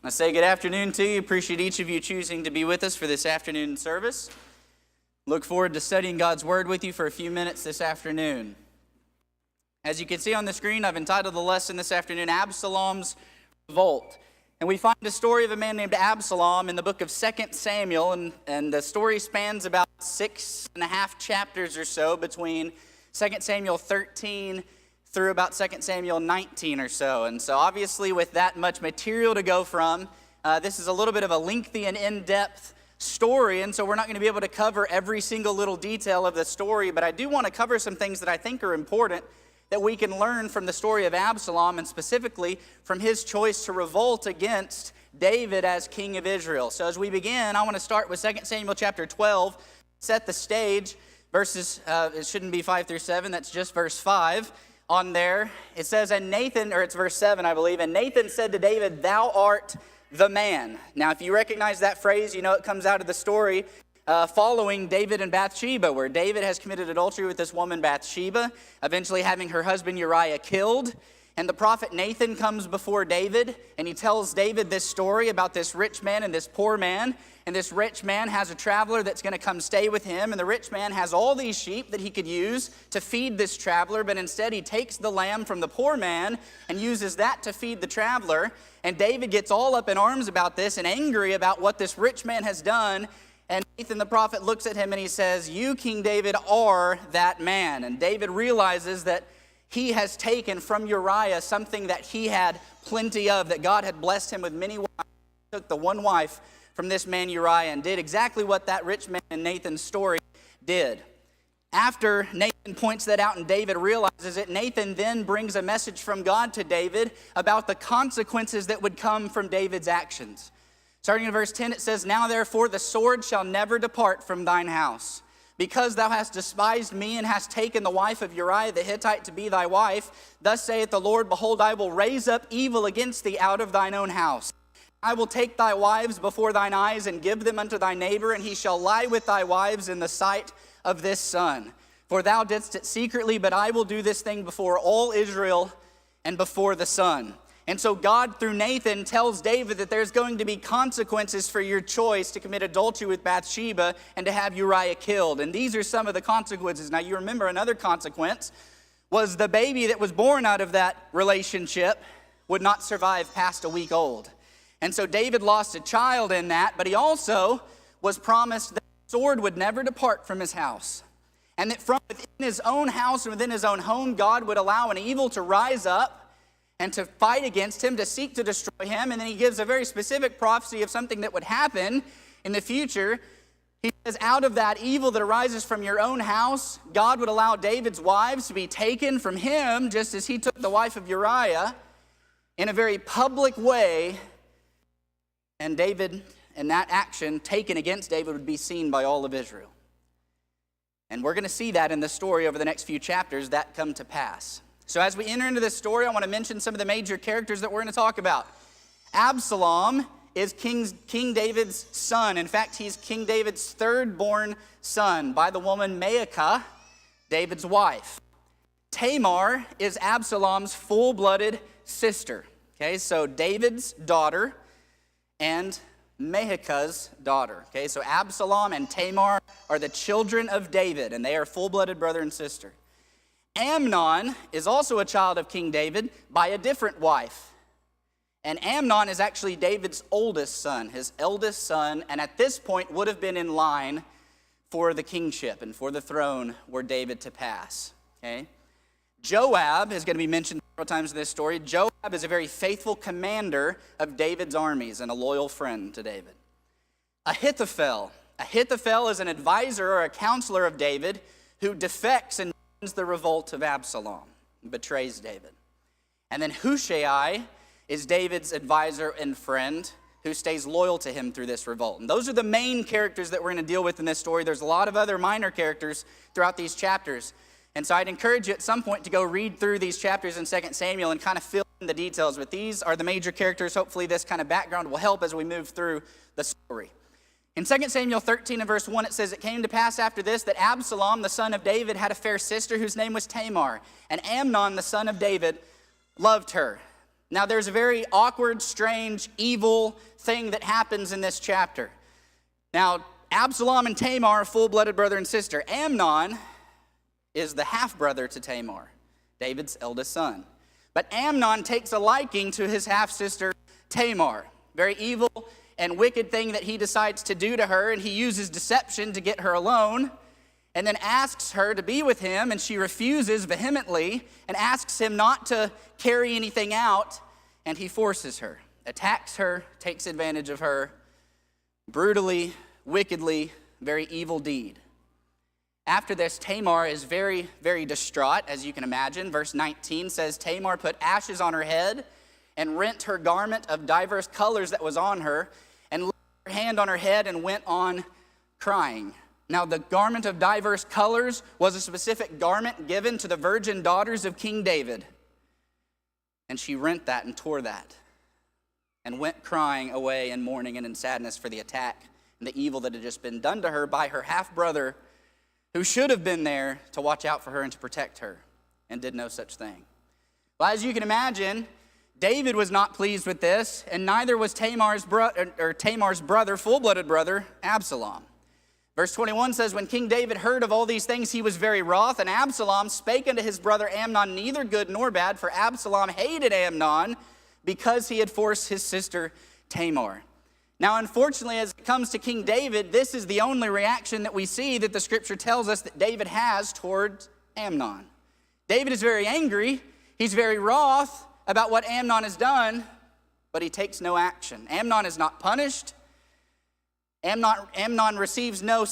I say good afternoon to you. Appreciate each of you choosing to be with us for this afternoon service. Look forward to studying God's Word with you for a few minutes this afternoon. As you can see on the screen, I've entitled the lesson this afternoon, Absalom's Revolt. And we find the story of a man named Absalom in the book of 2 Samuel, and the story spans about 6.5 chapters or so between 2 Samuel 13 through about 2 Samuel 19 or so. And so obviously with that much material to go from, this is a little bit of a lengthy and in-depth story, and so we're not going to be able to cover every single little detail of the story, but I do want to cover some things that I think are important that we can learn from the story of Absalom, and specifically from his choice to revolt against David as king of Israel. So as we begin, I want to start with 2 Samuel chapter 12, set the stage. Verses, it shouldn't be 5 through 7, that's just verse 5 on there. It says, and Nathan, or it's verse 7, I believe, and Nathan said to David, thou art the man. Now, if you recognize that phrase, you know it comes out of the story following David and Bathsheba, where David has committed adultery with this woman Bathsheba, eventually having her husband Uriah killed. And the prophet Nathan comes before David, and he tells David this story about this rich man and this poor man. And this rich man has a traveler that's going to come stay with him. And the rich man has all these sheep that he could use to feed this traveler, but instead he takes the lamb from the poor man and uses that to feed the traveler. And David gets all up in arms about this and angry about what this rich man has done. And Nathan the prophet looks at him and he says, you, King David, are that man. And David realizes that he has taken from Uriah something that he had plenty of, that God had blessed him with many wives. He took the one wife from this man Uriah and did exactly what that rich man in Nathan's story did. After Nathan points that out and David realizes it, Nathan then brings a message from God to David about the consequences that would come from David's actions. Starting in verse 10, it says, now therefore the sword shall never depart from thine house, because thou hast despised me and hast taken the wife of Uriah the Hittite to be thy wife. Thus saith the Lord, behold, I will raise up evil against thee out of thine own house. I will take thy wives before thine eyes and give them unto thy neighbor, and he shall lie with thy wives in the sight of this sun. For thou didst it secretly, but I will do this thing before all Israel and before the sun. And so God, through Nathan, tells David that there's going to be consequences for your choice to commit adultery with Bathsheba and to have Uriah killed. And these are some of the consequences. Now, you remember another consequence was the baby that was born out of that relationship would not survive past a week old. And so David lost a child in that, but he also was promised that the sword would never depart from his house. And that from within his own house and within his own home, God would allow an evil to rise up and to fight against him, to seek to destroy him. And then he gives a very specific prophecy of something that would happen in the future. He says, out of that evil that arises from your own house, God would allow David's wives to be taken from him, just as he took the wife of Uriah, in a very public way. And David, and that action taken against David, would be seen by all of Israel. And we're going to see that in the story over the next few chapters, that come to pass. So as we enter into this story, I want to mention some of the major characters that we're going to talk about. Absalom is King David's son. In fact, he's King David's third-born son by the woman Maacah, David's wife. Tamar is Absalom's full-blooded sister. Okay, so David's daughter and Maacah's daughter. Okay, so Absalom and Tamar are the children of David, and they are full-blooded brother and sister. Amnon is also a child of King David by a different wife. And Amnon is actually David's oldest son, his eldest son, and at this point would have been in line for the kingship and for the throne were David to pass. Okay? Joab is going to be mentioned several times in this story. Joab is a very faithful commander of David's armies and a loyal friend to David. Ahithophel is an advisor or a counselor of David who defects and the revolt of Absalom, betrays David. And then Hushai is David's advisor and friend who stays loyal to him through this revolt. And those are the main characters that we're going to deal with in this story. There's a lot of other minor characters throughout these chapters. And so I'd encourage you at some point to go read through these chapters in 2 Samuel and kind of fill in the details. But these are the major characters. Hopefully this kind of background will help as we move through the story. In 2 Samuel 13 and verse 1, it says, it came to pass after this that Absalom, the son of David, had a fair sister whose name was Tamar. And Amnon, the son of David, loved her. Now, there's a very awkward, strange, evil thing that happens in this chapter. Now, Absalom and Tamar are full-blooded brother and sister. Amnon is the half-brother to Tamar, David's eldest son. But Amnon takes a liking to his half-sister Tamar. Very evil and wicked thing that he decides to do to her, and he uses deception to get her alone, and then asks her to be with him, and she refuses vehemently and asks him not to carry anything out, and he forces her, attacks her, takes advantage of her, brutally, wickedly, very evil deed. After this, Tamar is very, very distraught, as you can imagine. Verse 19 says, Tamar put ashes on her head and rent her garment of diverse colors that was on her, and laid her hand on her head and went on crying. Now, the garment of diverse colors was a specific garment given to the virgin daughters of King David. And she rent that and tore that and went crying away in mourning and in sadness for the attack and the evil that had just been done to her by her half-brother, who should have been there to watch out for her and to protect her, and did no such thing. Well, as you can imagine, David was not pleased with this, and neither was Tamar's brother, full-blooded brother, Absalom. Verse 21 says, when King David heard of all these things, he was very wroth, and Absalom spake unto his brother Amnon neither good nor bad, for Absalom hated Amnon because he had forced his sister Tamar. Now, unfortunately, as it comes to King David, this is the only reaction that we see that the scripture tells us that David has towards Amnon. David is very angry. He's very wroth about what Amnon has done, but he takes no action. Amnon is not punished. Amnon receives no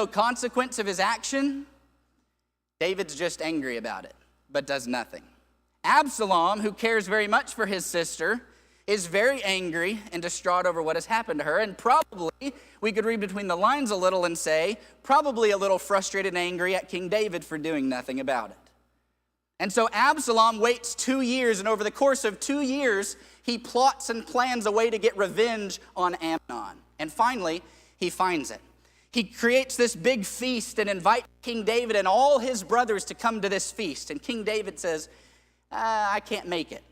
consequence of his action. David's just angry about it, but does nothing. Absalom, who cares very much for his sister, is very angry and distraught over what has happened to her, and probably, we could read between the lines a little and say, probably a little frustrated and angry at King David for doing nothing about it. And so Absalom waits 2 years, and over the course of 2 years, he plots and plans a way to get revenge on Amnon. And finally, he finds it. He creates this big feast and invites King David and all his brothers to come to this feast. And King David says, I can't make it.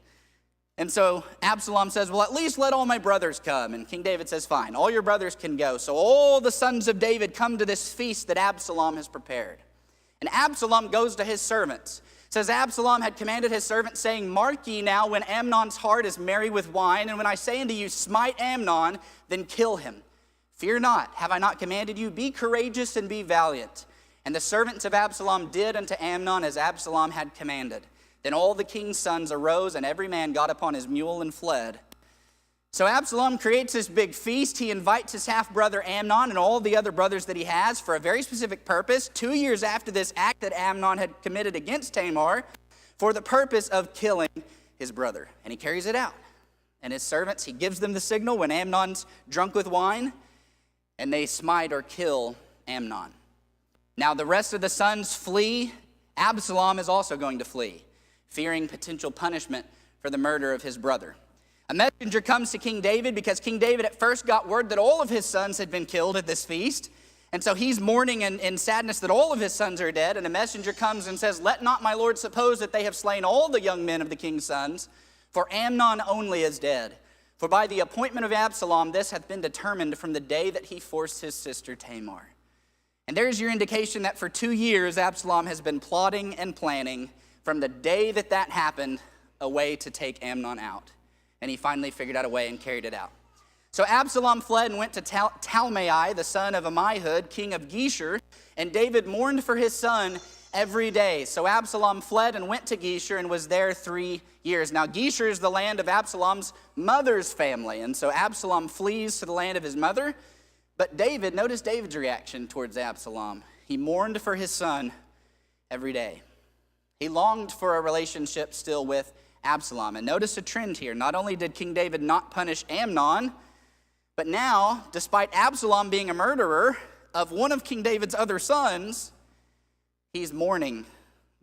And so Absalom says, well, at least let all my brothers come. And King David says, fine, all your brothers can go. So all the sons of David come to this feast that Absalom has prepared. And Absalom goes to his servants. It says, Absalom had commanded his servants, saying, mark ye now when Amnon's heart is merry with wine, and when I say unto you, smite Amnon, then kill him. Fear not, have I not commanded you? Be courageous and be valiant. And the servants of Absalom did unto Amnon as Absalom had commanded. Then all the king's sons arose, and every man got upon his mule and fled. So Absalom creates this big feast. He invites his half-brother Amnon and all the other brothers that he has for a very specific purpose. 2 years after this act that Amnon had committed against Tamar, for the purpose of killing his brother. And he carries it out. And his servants, he gives them the signal when Amnon's drunk with wine, and they smite or kill Amnon. Now the rest of the sons flee. Absalom is also going to flee, fearing potential punishment for the murder of his brother. A messenger comes to King David because King David at first got word that all of his sons had been killed at this feast. And so he's mourning in sadness that all of his sons are dead. And a messenger comes and says, let not my lord suppose that they have slain all the young men of the king's sons, for Amnon only is dead. For by the appointment of Absalom, this hath been determined from the day that he forced his sister Tamar. And there's your indication that for 2 years, Absalom has been plotting and planning from the day that that happened, a way to take Amnon out. And he finally figured out a way and carried it out. So Absalom fled and went to Talmai, the son of Ammihud, king of Geshur, and David mourned for his son every day. So Absalom fled and went to Geshur and was there 3 years. Now Geshur is the land of Absalom's mother's family, and so Absalom flees to the land of his mother. But David, notice David's reaction towards Absalom. He mourned for his son every day. He longed for a relationship still with Absalom. And notice a trend here. Not only did King David not punish Amnon, but now, despite Absalom being a murderer of one of King David's other sons, he's mourning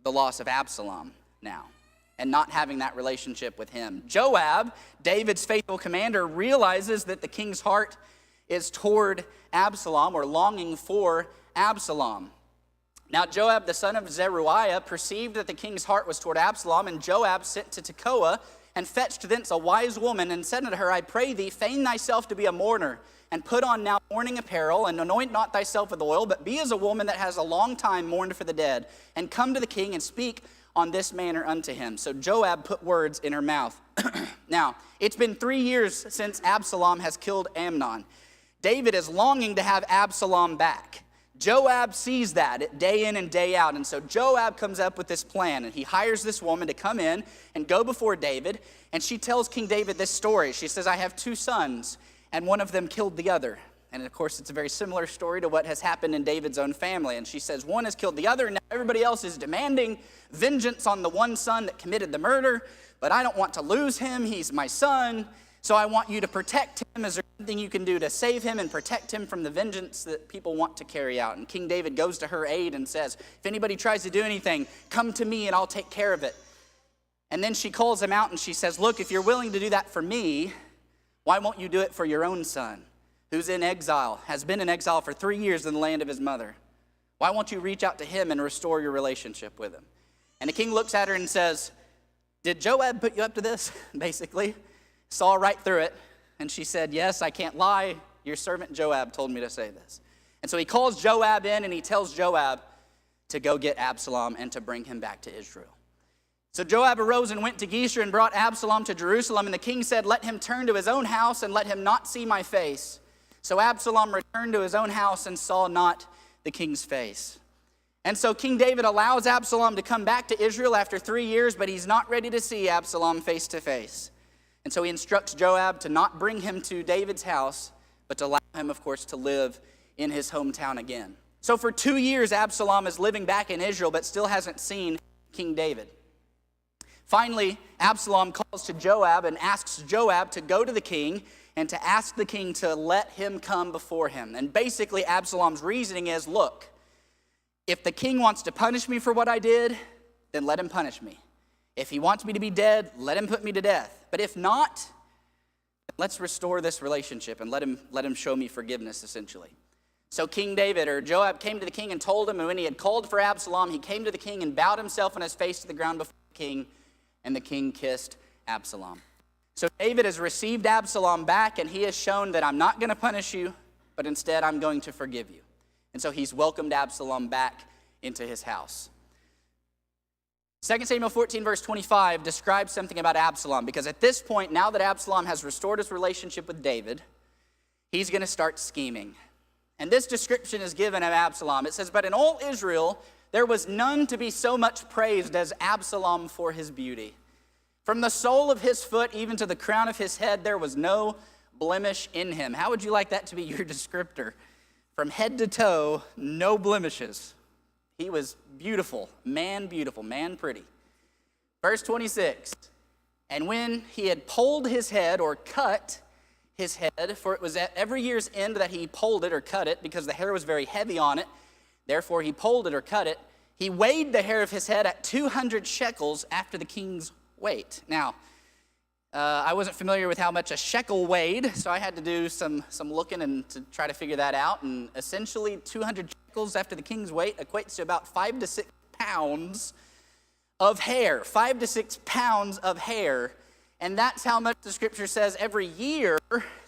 the loss of Absalom now and not having that relationship with him. Joab, David's faithful commander, realizes that the king's heart is toward Absalom, or longing for Absalom. Now Joab, the son of Zeruiah, perceived that the king's heart was toward Absalom, and Joab sent to Tekoa and fetched thence a wise woman, and said unto her, I pray thee, feign thyself to be a mourner, and put on now mourning apparel, and anoint not thyself with oil, but be as a woman that has a long time mourned for the dead, and come to the king, and speak on this manner unto him. So Joab put words in her mouth. Now, it's been 3 years since Absalom has killed Amnon. David is longing to have Absalom back. Joab sees that day in and day out, and so Joab comes up with this plan, and he hires this woman to come in and go before David, and she tells King David this story. She says, I have 2 sons, and one of them killed the other. And of course, it's a very similar story to what has happened in David's own family. And she says, one has killed the other, and now everybody else is demanding vengeance on the one son that committed the murder, but I don't want to lose him. He's my son, so I want you to protect him. Is there something you can do to save him and protect him from the vengeance that people want to carry out? And King David goes to her aid and says, if anybody tries to do anything, come to me and I'll take care of it. And then she calls him out and she says, look, if you're willing to do that for me, why won't you do it for your own son, who's in exile, has been in exile for 3 years in the land of his mother? Why won't you reach out to him and restore your relationship with him? And the king looks at her and says, did Joab put you up to this? Basically, saw right through it. And she said, yes, I can't lie. Your servant Joab told me to say this. And so he calls Joab in and he tells Joab to go get Absalom and to bring him back to Israel. So Joab arose and went to Geshur and brought Absalom to Jerusalem. And the king said, let him turn to his own house and let him not see my face. So Absalom returned to his own house and saw not the king's face. And so King David allows Absalom to come back to Israel after 3 years, but he's not ready to see Absalom face to face. And so he instructs Joab to not bring him to David's house, but to allow him, of course, to live in his hometown again. So for 2 years, Absalom is living back in Israel, but still hasn't seen King David. Finally, Absalom calls to Joab and asks Joab to go to the king and to ask the king to let him come before him. And basically, Absalom's reasoning is, look, if the king wants to punish me for what I did, then let him punish me. If he wants me to be dead, let him put me to death. But if not, let's restore this relationship and let him show me forgiveness, essentially. So King David, or Joab, came to the king and told him, and when he had called for Absalom, he came to the king and bowed himself on his face to the ground before the king, and the king kissed Absalom. So David has received Absalom back, and he has shown that I'm not going to punish you, but instead I'm going to forgive you. And so he's welcomed Absalom back into his house. 2 Samuel 14, verse 25 describes something about Absalom, because at this point, now that Absalom has restored his relationship with David, he's going to start scheming. And this description is given of Absalom. It says, but in all Israel, there was none to be so much praised as Absalom for his beauty. From the sole of his foot even to the crown of his head, there was no blemish in him. How would you like that to be your descriptor? From head to toe, no blemishes. He was beautiful, man pretty. Verse 26, and when he had polled his head or cut his head, for it was at every year's end that he polled it or cut it, because the hair was very heavy on it, therefore he polled it or cut it, he weighed the hair of his head at 200 shekels after the king's weight. Now, I wasn't familiar with how much a shekel weighed, so I had to do some looking and to try to figure that out. And essentially, 200 shekels after the king's weight equates to about 5 to 6 pounds of hair. 5 to 6 pounds of hair. And that's how much the scripture says every year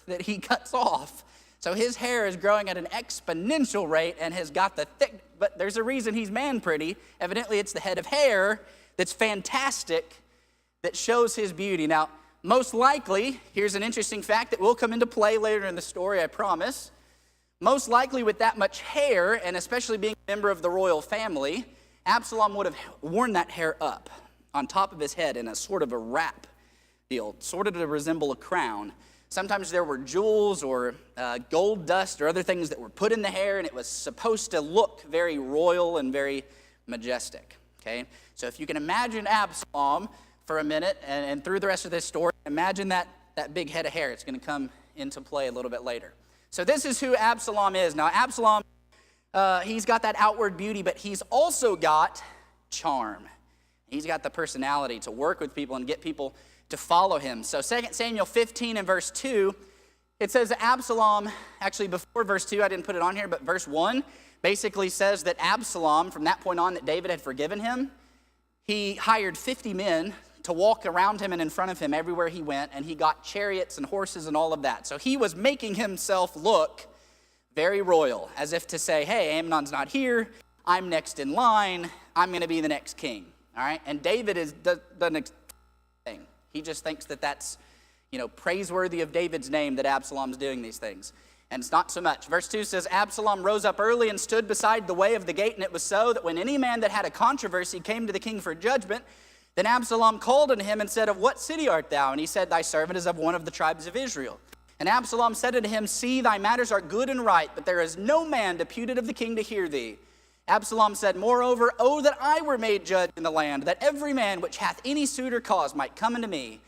that he cuts off. So his hair is growing at an exponential rate and has got the thick, but there's a reason he's man pretty. Evidently, it's the head of hair that's fantastic that shows his beauty. Now, most likely, here's an interesting fact that will come into play later in the story, I promise. Most likely with that much hair, and especially being a member of the royal family, Absalom would have worn that hair up on top of his head in a sort of a wrap deal, sort of to resemble a crown. Sometimes there were jewels or gold dust or other things that were put in the hair, and it was supposed to look very royal and very majestic, okay? So if you can imagine Absalom for a minute, and through the rest of this story, imagine that big head of hair. It's going to come into play a little bit later. So this is who Absalom is. Now, Absalom, he's got that outward beauty, but he's also got charm. He's got the personality to work with people and get people to follow him. So 2 Samuel 15 and verse 2, it says that Absalom, actually before verse 2, I didn't put it on here, but verse 1 basically says that Absalom, from that point on that David had forgiven him, he hired 50 men to walk around him and in front of him everywhere he went, and he got chariots and horses and all of that. So he was making himself look very royal, as if to say, hey, Amnon's not here, I'm next in line, I'm going to be the next king. All right? And David doesn't thing. He just thinks that that's, praiseworthy of David's name that Absalom's doing these things. And it's not so much. Verse 2 says, Absalom rose up early and stood beside the way of the gate, and it was so that when any man that had a controversy came to the king for judgment, then Absalom called unto him and said, of what city art thou? And he said, thy servant is of one of the tribes of Israel. And Absalom said unto him, see, thy matters are good and right, but there is no man deputed of the king to hear thee. Absalom said, moreover, oh, that I were made judge in the land, that every man which hath any suit or cause might come unto me,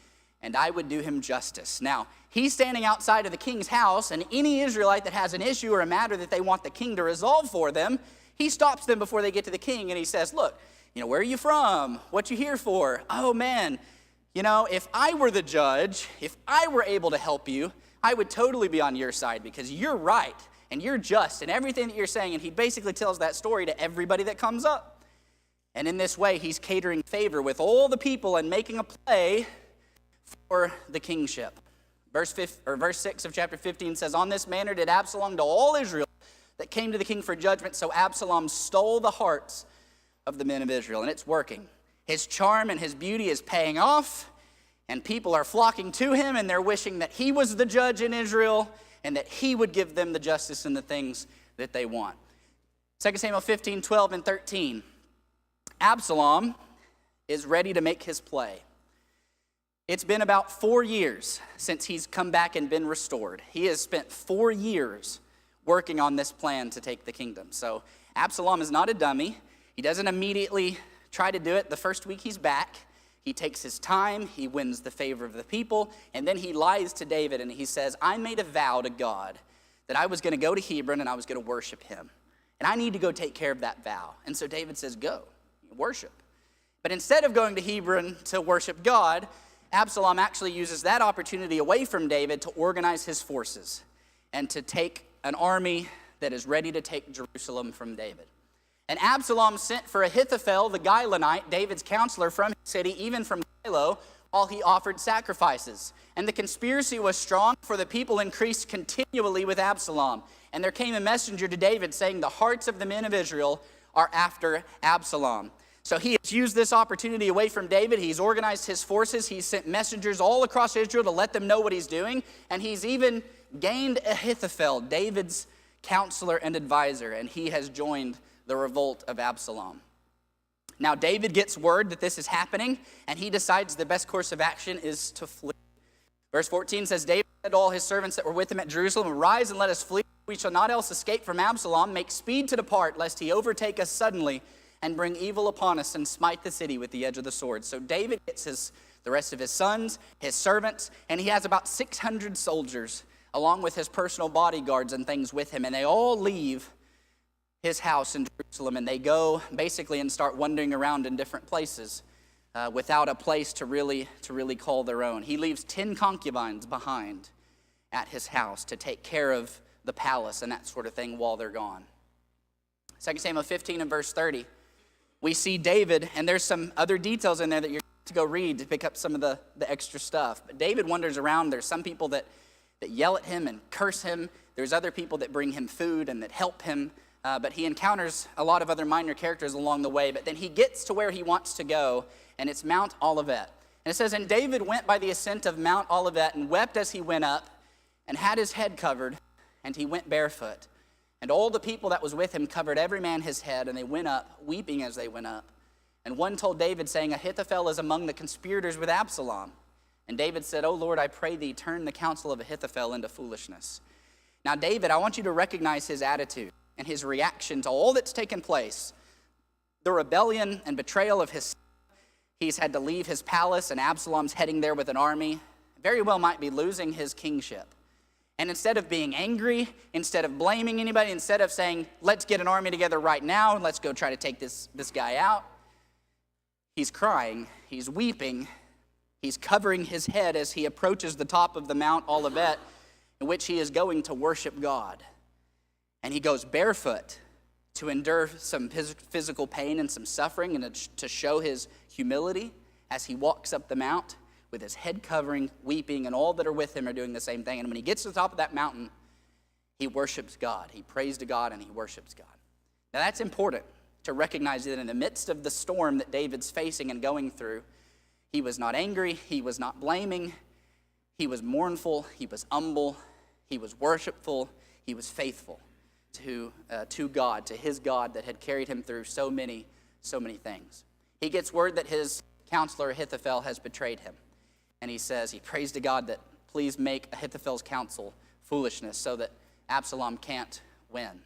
and I would do him justice. Now, he's standing outside of the king's house, and any Israelite that has an issue or a matter that they want the king to resolve for them, he stops them before they get to the king, and he says, look, where are you from? What you here for? Oh, man, if I were the judge, if I were able to help you, I would totally be on your side because you're right, and you're just, and everything that you're saying, and he basically tells that story to everybody that comes up. And in this way, he's catering favor with all the people and making a play for the kingship. Verse 6 of chapter 15 says, on this manner did Absalom to all Israel that came to the king for judgment. So Absalom stole the hearts of the men of Israel. And it's working. His charm and his beauty is paying off. And people are flocking to him. And they're wishing that he was the judge in Israel. And that he would give them the justice and the things that they want. 2 Samuel 15, 12, and 13. Absalom is ready to make his play. It's been about 4 years since he's come back and been restored. He has spent 4 years working on this plan to take the kingdom. So Absalom is not a dummy. He doesn't immediately try to do it the first week he's back. He takes his time, he wins the favor of the people, and then he lies to David and he says, I made a vow to God that I was going to go to Hebron and I was going to worship him. And I need to go take care of that vow. And so David says, go, worship. But instead of going to Hebron to worship God, Absalom actually uses that opportunity away from David to organize his forces and to take an army that is ready to take Jerusalem from David. And Absalom sent for Ahithophel, the Gilonite, David's counselor from his city, even from Shiloh, while he offered sacrifices. And the conspiracy was strong, for the people increased continually with Absalom. And there came a messenger to David saying, the hearts of the men of Israel are after Absalom. So he has used this opportunity away from David. He's organized his forces. He's sent messengers all across Israel to let them know what he's doing. And he's even gained Ahithophel, David's counselor and advisor. And he has joined the revolt of Absalom. Now David gets word that this is happening. And he decides the best course of action is to flee. Verse 14 says, David said to all his servants that were with him at Jerusalem, arise and let us flee. We shall not else escape from Absalom. Make speed to depart, lest he overtake us suddenly and bring evil upon us and smite the city with the edge of the sword. So David gets the rest of his sons, his servants, and he has about 600 soldiers along with his personal bodyguards and things with him. And they all leave his house in Jerusalem and they go basically and start wandering around in different places without a place to really call their own. He leaves 10 concubines behind at his house to take care of the palace and that sort of thing while they're gone. 2 Samuel 15 and verse 30. We see David, and there's some other details in there that you're going to go read to pick up some of the extra stuff. But David wanders around. There's some people that yell at him and curse him. There's other people that bring him food and that help him. But he encounters a lot of other minor characters along the way. But then he gets to where he wants to go, and it's Mount Olivet. And it says, and David went by the ascent of Mount Olivet and wept as he went up and had his head covered, and he went barefoot. And all the people that was with him covered every man his head, and they went up, weeping as they went up. And one told David, saying, Ahithophel is among the conspirators with Absalom. And David said, O Lord, I pray thee, turn the counsel of Ahithophel into foolishness. Now, David, I want you to recognize his attitude and his reaction to all that's taken place. The rebellion and betrayal of his son. He's had to leave his palace, and Absalom's heading there with an army. Very well might be losing his kingship. And instead of being angry, instead of blaming anybody, instead of saying, let's get an army together right now and let's go try to take this guy out, he's crying, he's weeping, he's covering his head as he approaches the top of the Mount Olivet, in which he is going to worship God. And he goes barefoot to endure some physical pain and some suffering and to show his humility as he walks up the mount with his head covering, weeping, and all that are with him are doing the same thing. And when he gets to the top of that mountain, he worships God. He prays to God and he worships God. Now that's important to recognize that in the midst of the storm that David's facing and going through, he was not angry, he was not blaming, he was mournful, he was humble, he was worshipful, he was faithful to God, to his God that had carried him through so many things. He gets word that his counselor Ahithophel has betrayed him. And he prays to God that please make Ahithophel's counsel foolishness so that Absalom can't win.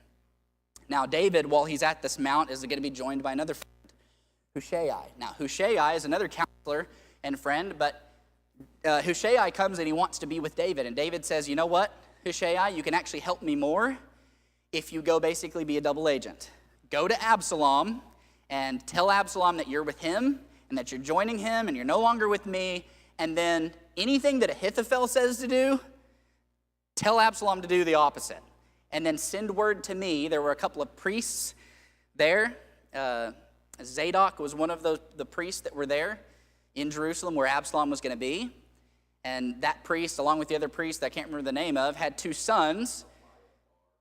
Now David, while he's at this mount, is going to be joined by another friend, Hushai. Now Hushai is another counselor and friend, but Hushai comes and he wants to be with David. And David says, you know what, Hushai, you can actually help me more if you go basically be a double agent. Go to Absalom and tell Absalom that you're with him and that you're joining him and you're no longer with me. And then anything that Ahithophel says to do, tell Absalom to do the opposite. And then send word to me. There were a couple of priests there. Zadok was one of the priests that were there in Jerusalem where Absalom was going to be. And that priest, along with the other priest that I can't remember the name of, had two sons.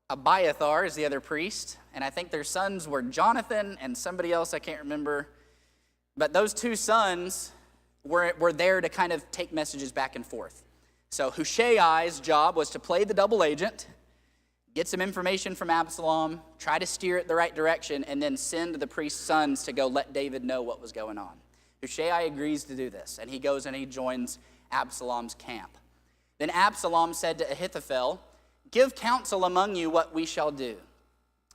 Abiathar is the other priest. And I think their sons were Jonathan and somebody else I can't remember. But those two sons were there to kind of take messages back and forth. So Hushai's job was to play the double agent, get some information from Absalom, try to steer it the right direction, and then send the priest's sons to go let David know what was going on. Hushai agrees to do this, and he goes and he joins Absalom's camp. Then Absalom said to Ahithophel, give counsel among you what we shall do.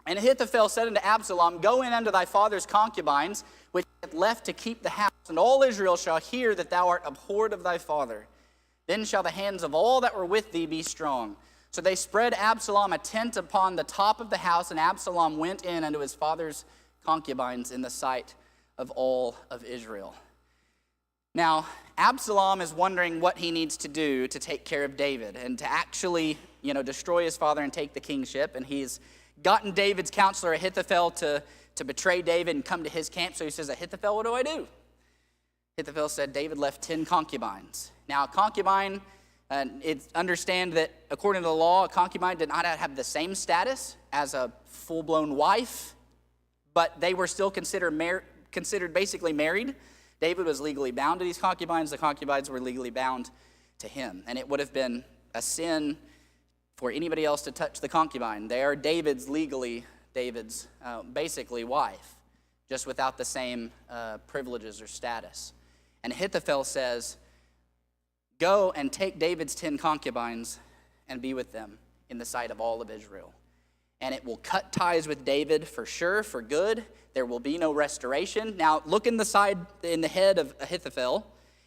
And Ahithophel said unto Absalom, go in unto thy father's concubines, which hath left to keep the house, and all Israel shall hear that thou art abhorred of thy father. Then shall the hands of all that were with thee be strong. So they spread Absalom a tent upon the top of the house, and Absalom went in unto his father's concubines in the sight of all of Israel. Now, Absalom is wondering what he needs to do to take care of David and to actually, destroy his father and take the kingship. And he's gotten David's counselor Ahithophel to betray David and come to his camp. So he says, Ahithophel, what do I do? Ahithophel said, David left 10 concubines. Now, a concubine, understand that according to the law, a concubine did not have the same status as a full-blown wife, but they were still considered basically married. David was legally bound to these concubines. The concubines were legally bound to him. And it would have been a sin for anybody else to touch the concubine. They are David's basically wife, just without the same privileges or status. And Ahithophel says, go and take David's 10 concubines and be with them in the sight of all of Israel. And it will cut ties with David for sure, for good. There will be no restoration. Now, look in the head of Ahithophel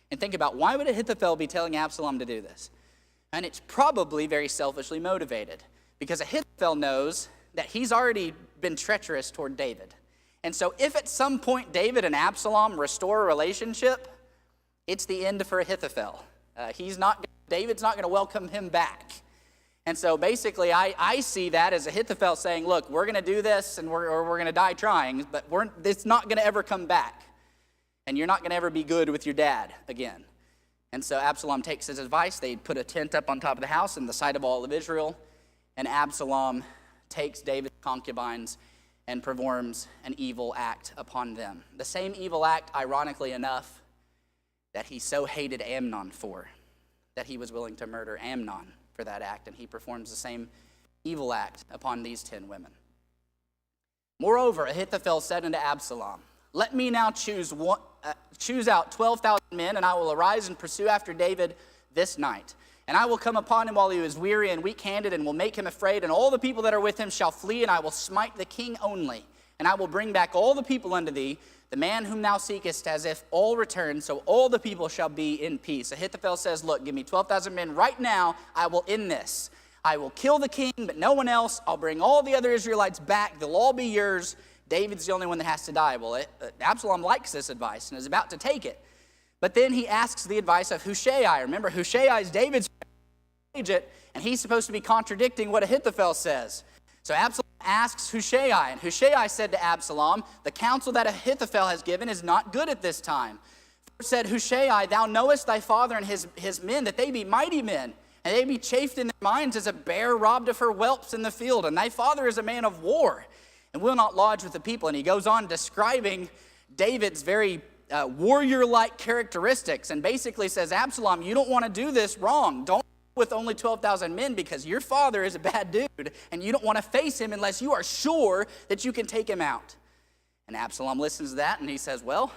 and think about, why would Ahithophel be telling Absalom to do this? And it's probably very selfishly motivated, because Ahithophel knows that he's already been treacherous toward David. And so if at some point David and Absalom restore a relationship, it's the end for Ahithophel. David's not going to welcome him back. And so basically I see that as Ahithophel saying, look, we're going to do this and we're going to die trying, but it's not going to ever come back. And you're not going to ever be good with your dad again. And so Absalom takes his advice. They put a tent up on top of the house in the sight of all of Israel. And Absalom takes David's concubines and performs an evil act upon them. The same evil act, ironically enough, that he so hated Amnon for, that he was willing to murder Amnon for that act, and he performs the same evil act upon these 10 women. Moreover, Ahithophel said unto Absalom, let me now choose out 12,000 men, and I will arise and pursue after David this night. And I will come upon him while he is weary and weak-handed, and will make him afraid, and all the people that are with him shall flee, and I will smite the king only. And I will bring back all the people unto thee, the man whom thou seekest, as if all return, so all the people shall be in peace. Ahithophel says, look, give me 12,000 men right now. I will end this. I will kill the king, but no one else. I'll bring all the other Israelites back. They'll all be yours. David's the only one that has to die. Well, Absalom likes this advice and is about to take it. But then he asks the advice of Hushai. Remember, Hushai is David's agent, and he's supposed to be contradicting what Ahithophel says. So Absalom asks Hushai, and Hushai said to Absalom, the counsel that Ahithophel has given is not good at this time. said, Hushai, thou knowest thy father and his men, that they be mighty men, and they be chafed in their minds as a bear robbed of her whelps in the field. And thy father is a man of war, and will not lodge with the people. And he goes on describing David's very warrior-like characteristics, and basically says, Absalom, you don't want to do this wrong. Don't with only 12,000 men, because your father is a bad dude, and you don't want to face him unless you are sure that you can take him out. And Absalom listens to that, and he says, well,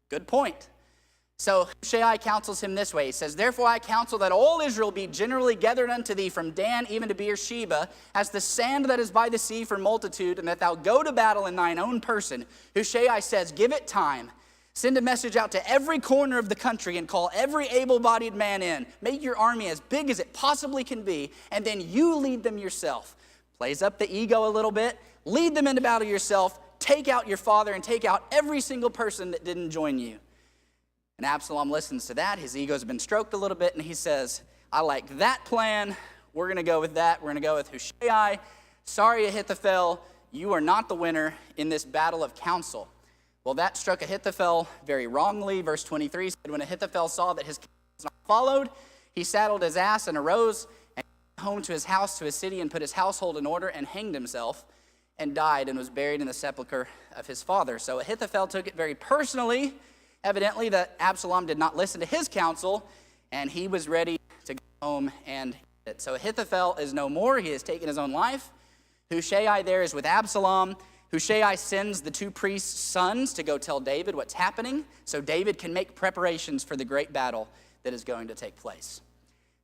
good point. So Hushai counsels him this way. He says, therefore I counsel that all Israel be generally gathered unto thee from Dan even to Beersheba, as the sand that is by the sea for multitude, and that thou go to battle in thine own person. Hushai says, give it time. Send a message out to every corner of the country and call every able-bodied man in. Make your army as big as it possibly can be, and then you lead them yourself. Plays up the ego a little bit. Lead them into battle yourself. Take out your father and take out every single person that didn't join you. And Absalom listens to that. His ego's been stroked a little bit, and he says, I like that plan. We're going to go with that. We're going to go with Hushai. Sorry, Ahithophel, you are not the winner in this battle of counsel. Well, that struck Ahithophel very wrongly. Verse 23 said, when Ahithophel saw that his counsel was not followed, he saddled his ass and arose and went home to his house, to his city, and put his household in order, and hanged himself, and died, and was buried in the sepulchre of his father. So Ahithophel took it very personally, evidently, that Absalom did not listen to his counsel, and he was ready to go home and hit it. So Ahithophel is no more. He has taken his own life. Hushai there is with Absalom. Hushai sends the two priests' sons to go tell David what's happening, so David can make preparations for the great battle that is going to take place.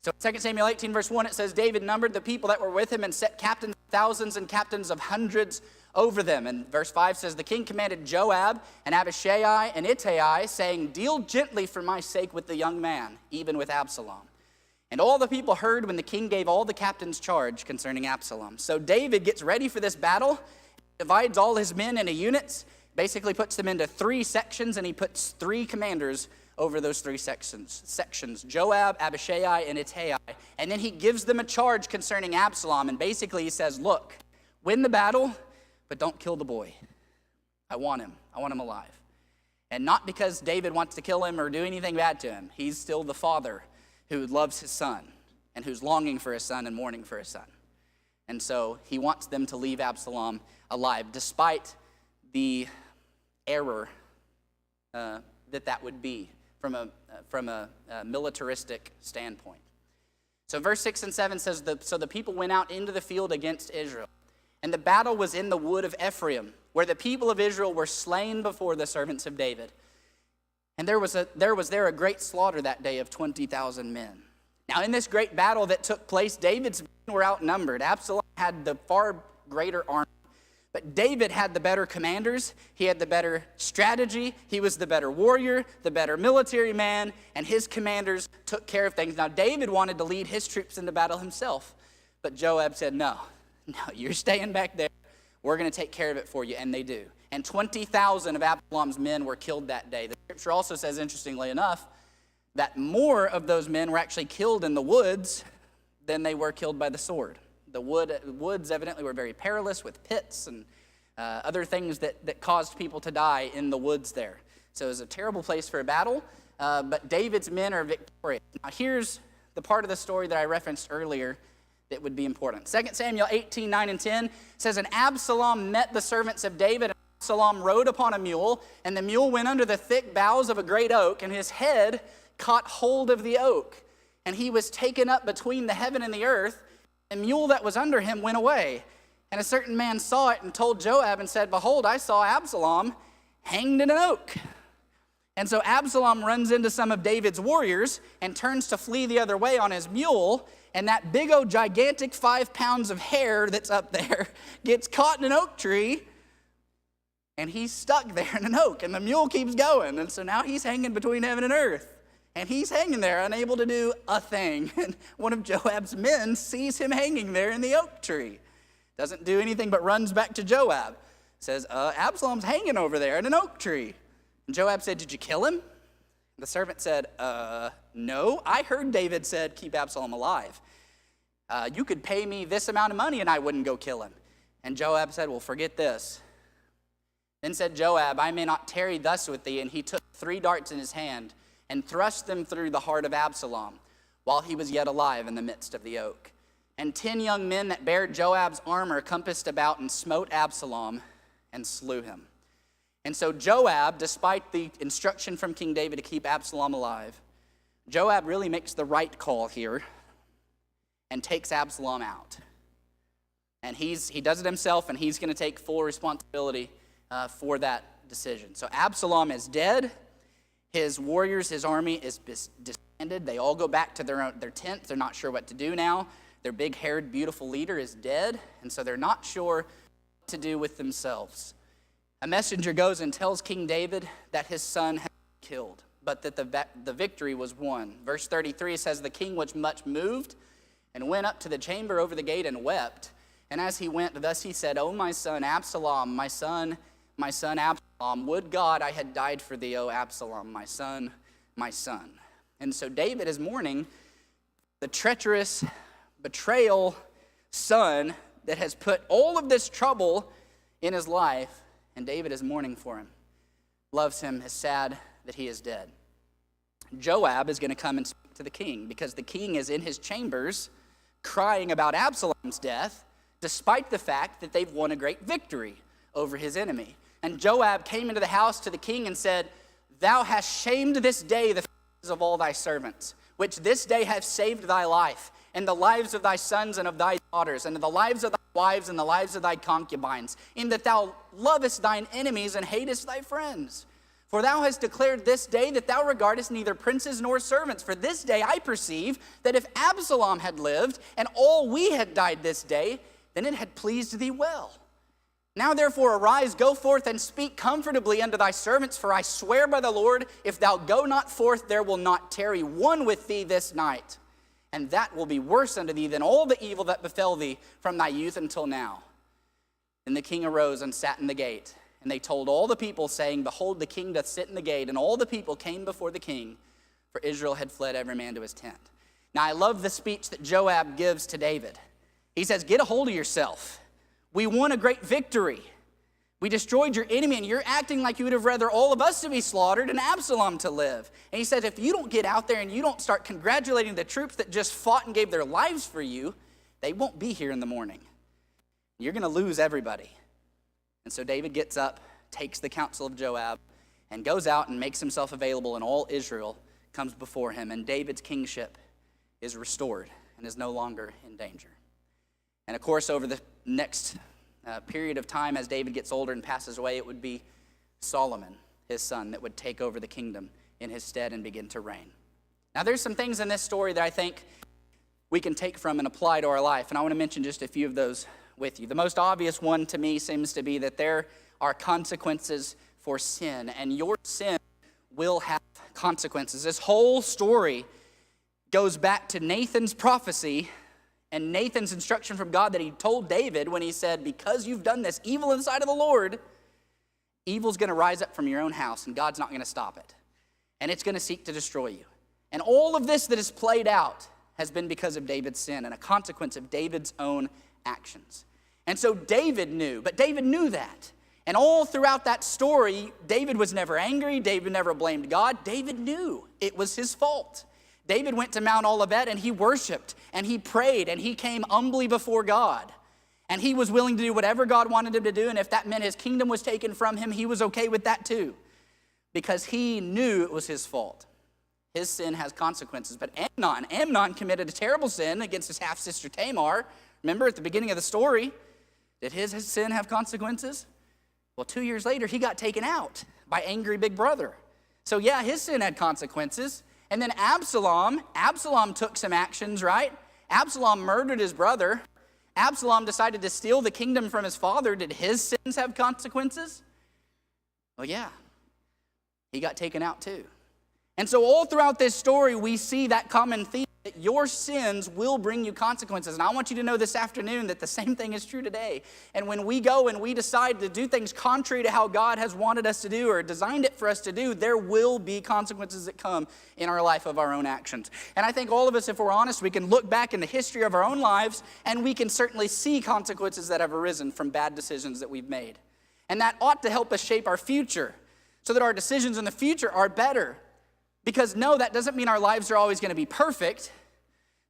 So in 2 Samuel 18, verse 1, it says, David numbered the people that were with him and set captains of thousands and captains of hundreds over them. And verse 5 says, the king commanded Joab and Abishai and Ittai, saying, deal gently for my sake with the young man, even with Absalom. And all the people heard when the king gave all the captains charge concerning Absalom. So David gets ready for this battle, divides all his men into units, basically puts them into 3 sections, and he puts 3 commanders over those 3 sections, Joab, Abishai, and Ittai. And then he gives them a charge concerning Absalom, and basically he says, look, win the battle, but don't kill the boy. I want him alive. And not because David wants to kill him or do anything bad to him. He's still the father who loves his son and who's longing for his son and mourning for his son. And so he wants them to leave Absalom alive, despite the error that would be from a militaristic standpoint. So verse 6 and 7 says, so the people went out into the field against Israel. And the battle was in the wood of Ephraim, where the people of Israel were slain before the servants of David. And there was there a great slaughter that day of 20,000 men. Now in this great battle that took place, David's men were outnumbered. Absalom had the far greater army. But David had the better commanders. He had the better strategy. He was the better warrior, the better military man, and his commanders took care of things. Now David wanted to lead his troops into battle himself, but Joab said, no, you're staying back there. We're going to take care of it for you, and they do. And 20,000 of Absalom's men were killed that day. The scripture also says, interestingly enough, that more of those men were actually killed in the woods than they were killed by the sword. The woods evidently were very perilous with pits and other things that caused people to die in the woods there. So it was a terrible place for a battle, but David's men are victorious. Now here's the part of the story that I referenced earlier that would be important. 2 Samuel 18, 9 and 10 says, and Absalom met the servants of David, and Absalom rode upon a mule, and the mule went under the thick boughs of a great oak, and his head caught hold of the oak, and he was taken up between the heaven and the earth. The mule that was under him went away. And a certain man saw it and told Joab and said, behold, I saw Absalom hanged in an oak. And so Absalom runs into some of David's warriors and turns to flee the other way on his mule. And that big old gigantic 5 pounds of hair that's up there gets caught in an oak tree. And he's stuck there in an oak. And the mule keeps going. And so now he's hanging between heaven and earth. And he's hanging there, unable to do a thing. And one of Joab's men sees him hanging there in the oak tree. Doesn't do anything but runs back to Joab. Says, Absalom's hanging over there in an oak tree. And Joab said, did you kill him? The servant said, no. I heard David said, keep Absalom alive. You could pay me this amount of money and I wouldn't go kill him. And Joab said, well, forget this. Then said Joab, I may not tarry thus with thee. And he took 3 darts in his hand and thrust them through the heart of Absalom while he was yet alive in the midst of the oak. And 10 young men that bare Joab's armor compassed about and smote Absalom and slew him. And so Joab, despite the instruction from King David to keep Absalom alive, Joab really makes the right call here and takes Absalom out. And he does it himself, and he's going to take full responsibility for that decision. So Absalom is dead. His warriors, his army is disbanded. They all go back to their tents. They're not sure what to do now. Their big-haired, beautiful leader is dead, and so they're not sure what to do with themselves. A messenger goes and tells King David that his son had been killed, but that the victory was won. Verse 33 says, "The king was much moved and went up to the chamber over the gate and wept. And as he went, thus he said, O my son Absalom, my son Absalom, would God I had died for thee, O Absalom, my son, my son." And so David is mourning the treacherous betrayal son that has put all of this trouble in his life, and David is mourning for him, loves him, is sad that he is dead. Joab is going to come and speak to the king because the king is in his chambers crying about Absalom's death, despite the fact that they've won a great victory over his enemy. And Joab came into the house to the king and said, "Thou hast shamed this day the faces of all thy servants, which this day have saved thy life, and the lives of thy sons and of thy daughters, and the lives of thy wives and the lives of thy concubines, in that thou lovest thine enemies and hatest thy friends. For thou hast declared this day that thou regardest neither princes nor servants. For this day I perceive that if Absalom had lived, and all we had died this day, then it had pleased thee well. Now therefore arise, go forth, and speak comfortably unto thy servants, for I swear by the Lord, if thou go not forth, there will not tarry one with thee this night. And that will be worse unto thee than all the evil that befell thee from thy youth until now." Then the king arose and sat in the gate. And they told all the people, saying, "Behold, the king doth sit in the gate." And all the people came before the king, for Israel had fled every man to his tent. Now I love the speech that Joab gives to David. He says, "Get a hold of yourself. We won a great victory. We destroyed your enemy, and you're acting like you would have rather all of us to be slaughtered and Absalom to live." And he says, if you don't get out there and you don't start congratulating the troops that just fought and gave their lives for you, they won't be here in the morning. You're going to lose everybody. And so David gets up, takes the counsel of Joab, and goes out and makes himself available, and all Israel comes before him. And David's kingship is restored and is no longer in danger. And of course, over the next period of time, as David gets older and passes away, it would be Solomon, his son, that would take over the kingdom in his stead and begin to reign. Now, there's some things in this story that I think we can take from and apply to our life, and I want to mention just a few of those with you. The most obvious one to me seems to be that there are consequences for sin, and your sin will have consequences. This whole story goes back to Nathan's prophecy and Nathan's instruction from God that he told David when he said, because you've done this evil in the sight of the Lord, evil's going to rise up from your own house, and God's not going to stop it. And it's going to seek to destroy you. And all of this that is played out has been because of David's sin and a consequence of David's own actions. And so David knew, but David knew that. And all throughout that story, David was never angry. David never blamed God. David knew it was his fault. David went to Mount Olivet and he worshiped and he prayed and he came humbly before God. And he was willing to do whatever God wanted him to do. And if that meant his kingdom was taken from him, he was okay with that too. Because he knew it was his fault. His sin has consequences. But Amnon committed a terrible sin against his half-sister Tamar. Remember at the beginning of the story, did his sin have consequences? Well, 2 years later, he got taken out by angry big brother. So yeah, his sin had consequences. And then Absalom took some actions, right? Absalom murdered his brother. Absalom decided to steal the kingdom from his father. Did his sins have consequences? Well, yeah. He got taken out too. And so all throughout this story, we see that common theme that your sins will bring you consequences. And I want you to know this afternoon that the same thing is true today. And when we go and we decide to do things contrary to how God has wanted us to do or designed it for us to do, there will be consequences that come in our life of our own actions. And I think all of us, if we're honest, we can look back in the history of our own lives and we can certainly see consequences that have arisen from bad decisions that we've made. And that ought to help us shape our future. so that our decisions in the future are better. Because no, that doesn't mean our lives are always going to be perfect.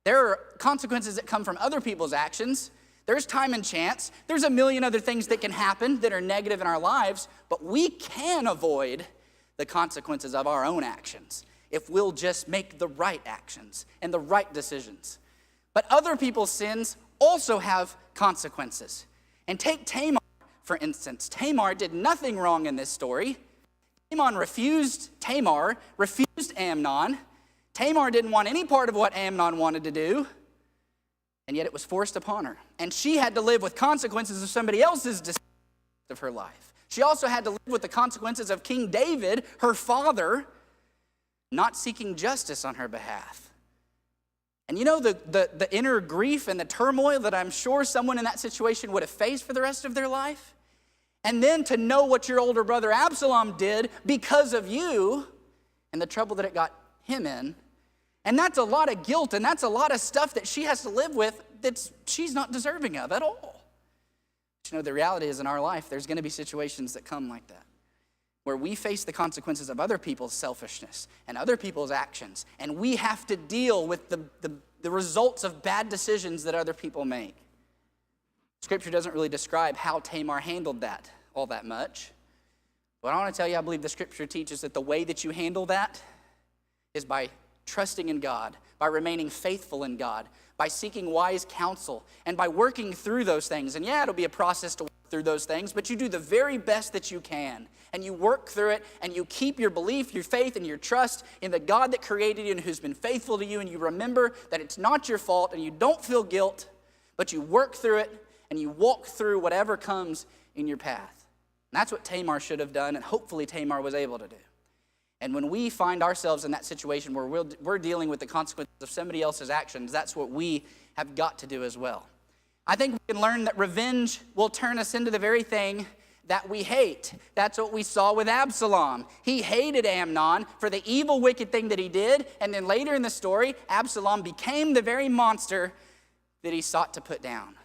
There are consequences that come from other people's actions. There's time and chance. There's a million other things that can happen that are negative in our lives, but we can avoid the consequences of our own actions if we'll just make the right actions and the right decisions. But other people's sins also have consequences. And take Tamar, for instance. Tamar did nothing wrong in this story. Tamar refused Amnon. Tamar didn't want any part of what Amnon wanted to do, and yet it was forced upon her. And she had to live with consequences of somebody else's decision of her life. She also had to live with the consequences of King David, her father, not seeking justice on her behalf. And you know the inner grief and the turmoil that I'm sure someone in that situation would have faced for the rest of their life? And then to know what your older brother Absalom did because of you and the trouble that it got him in. And that's a lot of guilt, and that's a lot of stuff that she has to live with that she's not deserving of at all. But you know, the reality is in our life, there's going to be situations that come like that, where we face the consequences of other people's selfishness and other people's actions, and we have to deal with the results of bad decisions that other people make. Scripture doesn't really describe how Tamar handled that all that much. But I want to tell you, I believe the Scripture teaches that the way that you handle that is by trusting in God, by remaining faithful in God, by seeking wise counsel, and by working through those things. And yeah, it'll be a process to work through those things, but you do the very best that you can. And you work through it, and you keep your belief, your faith, and your trust in the God that created you and who's been faithful to you, and you remember that it's not your fault, and you don't feel guilt, but you work through it, and you walk through whatever comes in your path. And that's what Tamar should have done, and hopefully Tamar was able to do. And when we find ourselves in that situation where we're dealing with the consequences of somebody else's actions, that's what we have got to do as well. I think we can learn that revenge will turn us into the very thing that we hate. That's what we saw with Absalom. He hated Amnon for the evil, wicked thing that he did, and then later in the story, Absalom became the very monster that he sought to put down.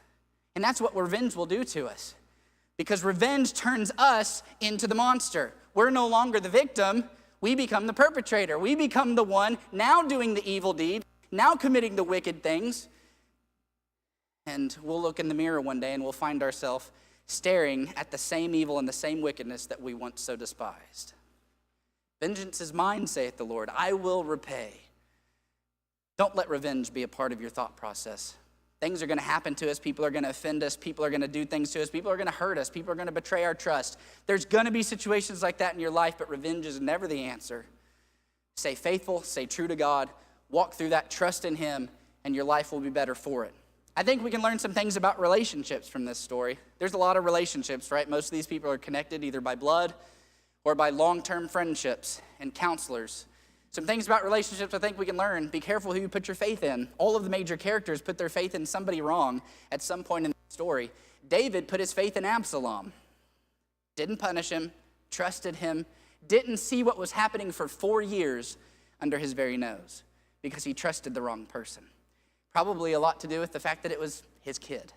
And that's what revenge will do to us, because revenge turns us into the monster. We're no longer the victim. We become the perpetrator. We become the one now doing the evil deed, now committing the wicked things. And we'll look in the mirror one day and we'll find ourselves staring at the same evil and the same wickedness that we once so despised. Vengeance is mine, saith the Lord. I will repay. Don't let revenge be a part of your thought process. Things are going to happen to us. People are going to offend us. People are going to do things to us. People are going to hurt us. People are going to betray our trust. There's going to be situations like that in your life, but revenge is never the answer. Stay faithful, stay true to God, walk through that, trust in Him, and your life will be better for it. I think we can learn some things about relationships from this story. There's a lot of relationships, right? Most of these people are connected either by blood or by long-term friendships and counselors. Some things about relationships I think we can learn. Be careful who you put your faith in. All of the major characters put their faith in somebody wrong at some point in the story. David put his faith in Absalom. Didn't punish him, trusted him, didn't see what was happening for 4 years under his very nose because he trusted the wrong person. Probably a lot to do with the fact that it was his kid.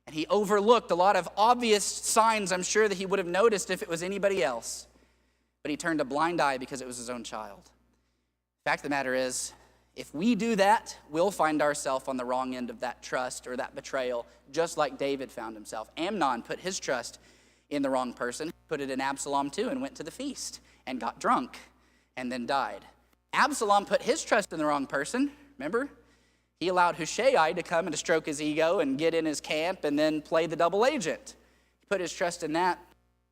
And he overlooked a lot of obvious signs I'm sure that he would have noticed if it was anybody else. But he turned a blind eye because it was his own child. The fact of the matter is, if we do that, we'll find ourselves on the wrong end of that trust or that betrayal, just like David found himself. Amnon put his trust in the wrong person, put it in Absalom too, and went to the feast and got drunk and then died. Absalom put his trust in the wrong person, remember? He allowed Hushai to come and to stroke his ego and get in his camp and then play the double agent. He put his trust in that.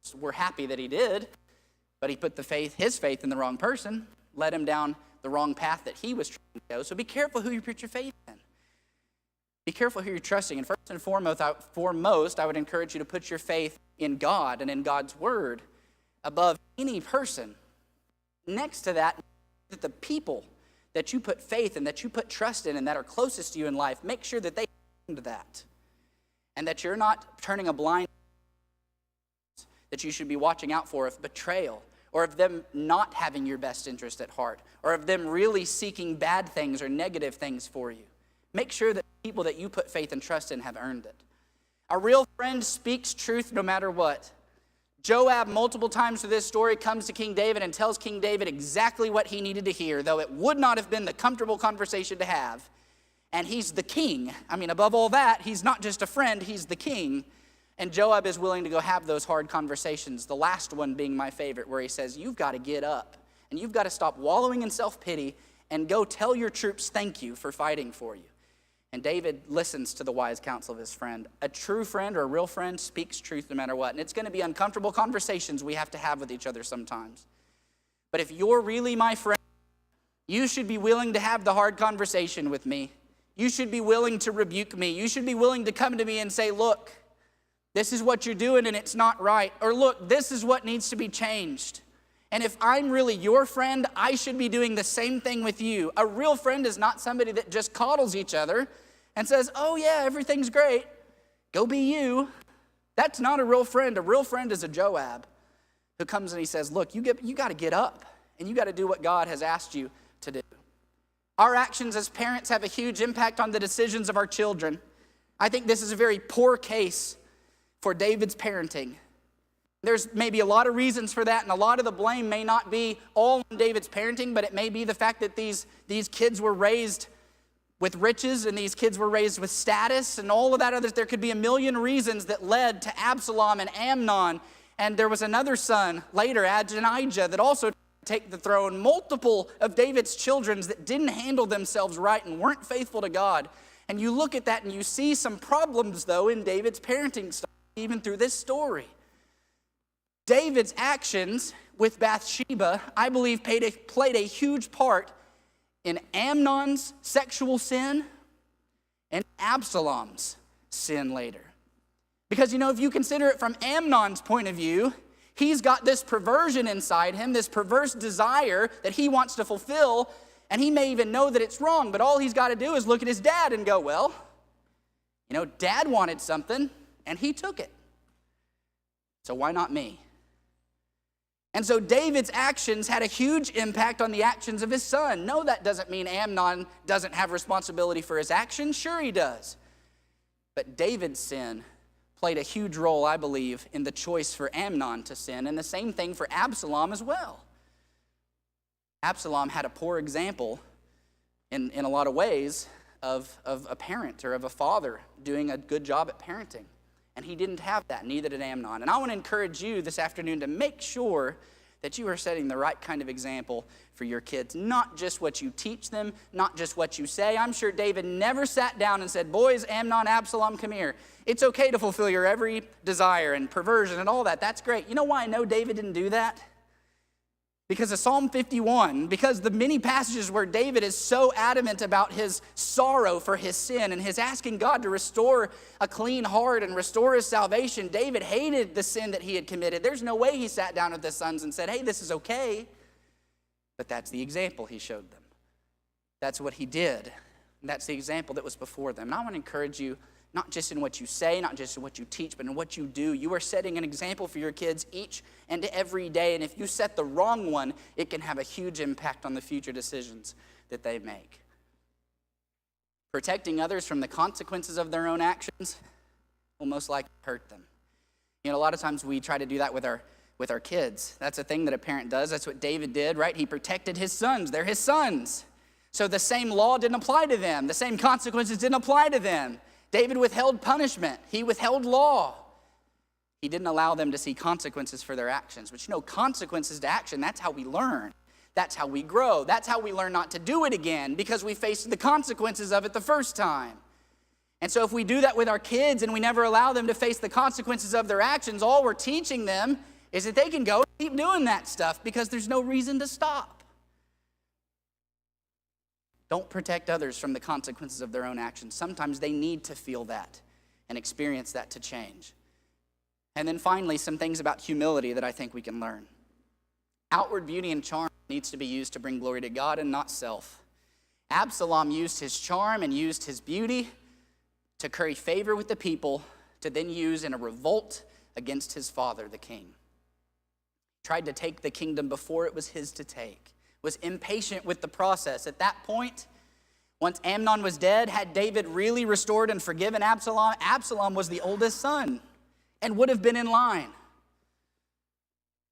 So we're happy that he did, but he put his faith in the wrong person, led him down the wrong path that he was trying to go. So be careful who you put your faith in. Be careful who you're trusting. And first and foremost, I would encourage you to put your faith in God and in God's word above any person. Next to that, the people that you put faith in, that you put trust in, and that are closest to you in life, make sure that they listen to that. And that you're not turning a blind eye that you should be watching out for of betrayal, or of them not having your best interest at heart, or of them really seeking bad things or negative things for you. Make sure that people that you put faith and trust in have earned it. A real friend speaks truth no matter what. Joab, multiple times through this story, comes to King David and tells King David exactly what he needed to hear, though it would not have been the comfortable conversation to have. And he's the king. I mean, above all that, he's not just a friend, he's the king. And Joab is willing to go have those hard conversations, the last one being my favorite, where he says, you've got to get up, and you've got to stop wallowing in self-pity and go tell your troops thank you for fighting for you. And David listens to the wise counsel of his friend. A true friend or a real friend speaks truth no matter what. And it's going to be uncomfortable conversations we have to have with each other sometimes. But if you're really my friend, you should be willing to have the hard conversation with me. You should be willing to rebuke me. You should be willing to come to me and say, look, this is what you're doing and it's not right. Or look, this is what needs to be changed. And if I'm really your friend, I should be doing the same thing with you. A real friend is not somebody that just coddles each other and says, oh yeah, everything's great. Go be you. That's not a real friend. A real friend is a Joab who comes and he says, look, you got to get up and you got to do what God has asked you to do. Our actions as parents have a huge impact on the decisions of our children. I think this is a very poor case for David's parenting. There's maybe a lot of reasons for that, and a lot of the blame may not be all on David's parenting, but it may be the fact that these kids were raised with riches and these kids were raised with status and all of that other. There could be a million reasons that led to Absalom and Amnon, and there was another son later, Adonijah, that also take the throne. Multiple of David's children that didn't handle themselves right and weren't faithful to God. And you look at that and you see some problems, though, in David's parenting style, even through this story. David's actions with Bathsheba, I believe, played a huge part in Amnon's sexual sin and Absalom's sin later. Because, if you consider it from Amnon's point of view, he's got this perversion inside him, this perverse desire that he wants to fulfill, and he may even know that it's wrong, but all he's got to do is look at his dad and go, well, Dad wanted something, and he took it. So why not me? And so David's actions had a huge impact on the actions of his son. No, that doesn't mean Amnon doesn't have responsibility for his actions. Sure he does. But David's sin played a huge role, I believe, in the choice for Amnon to sin, and the same thing for Absalom as well. Absalom had a poor example in a lot of ways of a parent or of a father doing a good job at parenting. And he didn't have that, neither did Amnon. And I want to encourage you this afternoon to make sure that you are setting the right kind of example for your kids. Not just what you teach them, not just what you say. I'm sure David never sat down and said, boys, Amnon, Absalom, come here. It's okay to fulfill your every desire and perversion and all that. That's great. You know why I know David didn't do that? Because of Psalm 51, because the many passages where David is so adamant about his sorrow for his sin and his asking God to restore a clean heart and restore his salvation, David hated the sin that he had committed. There's no way he sat down with his sons and said, hey, this is okay. But that's the example he showed them. That's what he did. And that's the example that was before them. And I want to encourage you, not just in what you say, not just in what you teach, but in what you do. You are setting an example for your kids each and every day. And if you set the wrong one, it can have a huge impact on the future decisions that they make. Protecting others from the consequences of their own actions will most likely hurt them. A lot of times we try to do that with our kids. That's a thing that a parent does. That's what David did, right? He protected his sons. They're his sons. So the same law didn't apply to them. The same consequences didn't apply to them. David withheld punishment. He withheld law. He didn't allow them to see consequences for their actions. But consequences to action, that's how we learn. That's how we grow. That's how we learn not to do it again, because we faced the consequences of it the first time. And so if we do that with our kids and we never allow them to face the consequences of their actions, all we're teaching them is that they can go and keep doing that stuff because there's no reason to stop. Don't protect others from the consequences of their own actions. Sometimes they need to feel that and experience that to change. And then finally, some things about humility that I think we can learn. Outward beauty and charm needs to be used to bring glory to God and not self. Absalom used his charm and used his beauty to curry favor with the people, to then use in a revolt against his father, the king. He tried to take the kingdom before it was his to take. Was impatient with the process. At that point, once Amnon was dead, had David really restored and forgiven Absalom? Absalom was the oldest son and would have been in line.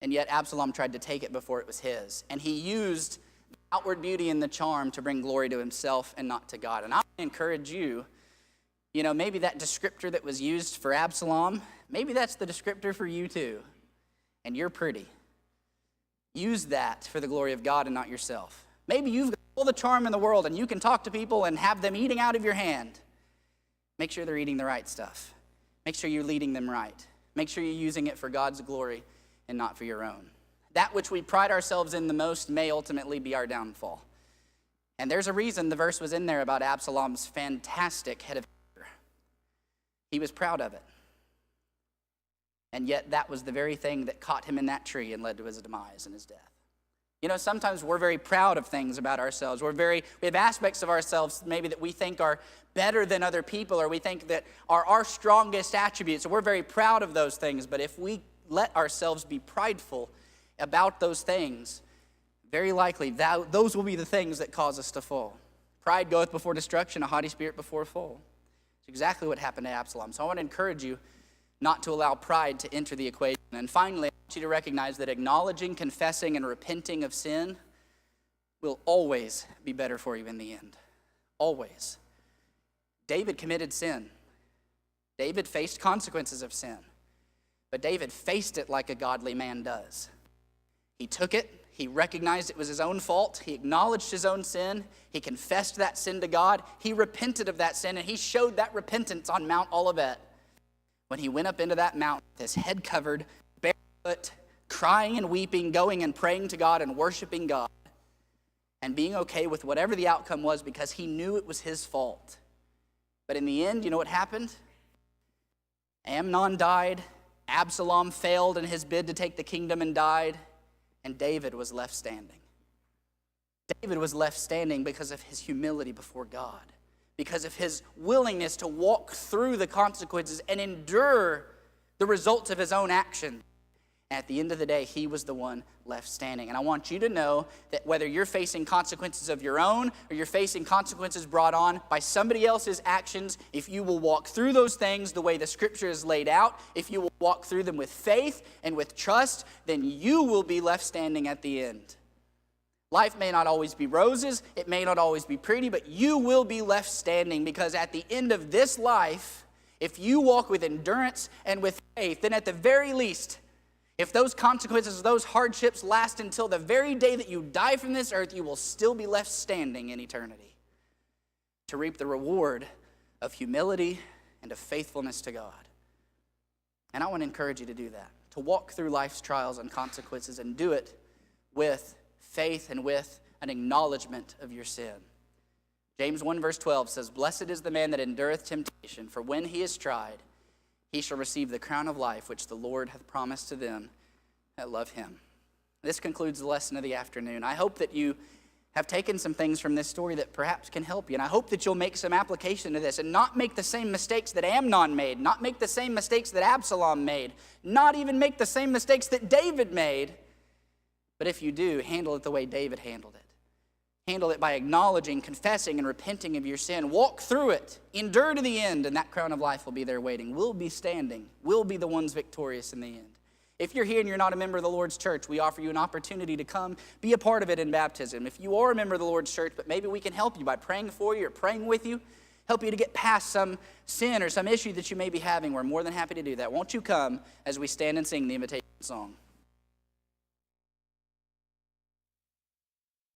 And yet Absalom tried to take it before it was his. And he used the outward beauty and the charm to bring glory to himself and not to God. And I encourage you, maybe that descriptor that was used for Absalom, maybe that's the descriptor for you too. And you're pretty. Use that for the glory of God and not yourself. Maybe you've got all the charm in the world and you can talk to people and have them eating out of your hand. Make sure they're eating the right stuff. Make sure you're leading them right. Make sure you're using it for God's glory and not for your own. That which we pride ourselves in the most may ultimately be our downfall. And there's a reason the verse was in there about Absalom's fantastic head of hair. He was proud of it. And yet that was the very thing that caught him in that tree and led to his demise and his death. Sometimes we're very proud of things about ourselves. We have aspects of ourselves maybe that we think are better than other people, or we think that are our strongest attributes. So we're very proud of those things. But if we let ourselves be prideful about those things, very likely those will be the things that cause us to fall. Pride goeth before destruction, a haughty spirit before a fall. It's exactly what happened to Absalom. So I want to encourage you not to allow pride to enter the equation. And finally, I want you to recognize that acknowledging, confessing, and repenting of sin will always be better for you in the end. Always. David committed sin. David faced consequences of sin. But David faced it like a godly man does. He took it. He recognized it was his own fault. He acknowledged his own sin. He confessed that sin to God. He repented of that sin, and he showed that repentance on Mount Olivet. When he went up into that mountain with his head covered, barefoot, crying and weeping, going and praying to God and worshiping God, and being okay with whatever the outcome was because he knew it was his fault. But in the end, you know what happened? Amnon died, Absalom failed in his bid to take the kingdom and died, and David was left standing. David was left standing because of his humility before God, because of his willingness to walk through the consequences and endure the results of his own action. And at the end of the day, he was the one left standing. And I want you to know that whether you're facing consequences of your own or you're facing consequences brought on by somebody else's actions, if you will walk through those things the way the scripture is laid out, if you will walk through them with faith and with trust, then you will be left standing at the end. Life may not always be roses, it may not always be pretty, but you will be left standing, because at the end of this life, if you walk with endurance and with faith, then at the very least, if those consequences, those hardships last until the very day that you die from this earth, you will still be left standing in eternity to reap the reward of humility and of faithfulness to God. And I want to encourage you to do that, to walk through life's trials and consequences and do it with faith and with an acknowledgement of your sin. James 1 verse 12 says, "Blessed is the man that endureth temptation, for when he is tried, he shall receive the crown of life which the Lord hath promised to them that love him." This concludes the lesson of the afternoon. I hope that you have taken some things from this story that perhaps can help you. And I hope that you'll make some application to this and not make the same mistakes that Amnon made, not make the same mistakes that Absalom made, not even make the same mistakes that David made. But if you do, handle it the way David handled it. Handle it by acknowledging, confessing, and repenting of your sin. Walk through it. Endure to the end, and that crown of life will be there waiting. We'll be standing. We'll be the ones victorious in the end. If you're here and you're not a member of the Lord's church, we offer you an opportunity to come be a part of it in baptism. If you are a member of the Lord's church, but maybe we can help you by praying for you or praying with you, help you to get past some sin or some issue that you may be having, we're more than happy to do that. Won't you come as we stand and sing the invitation song?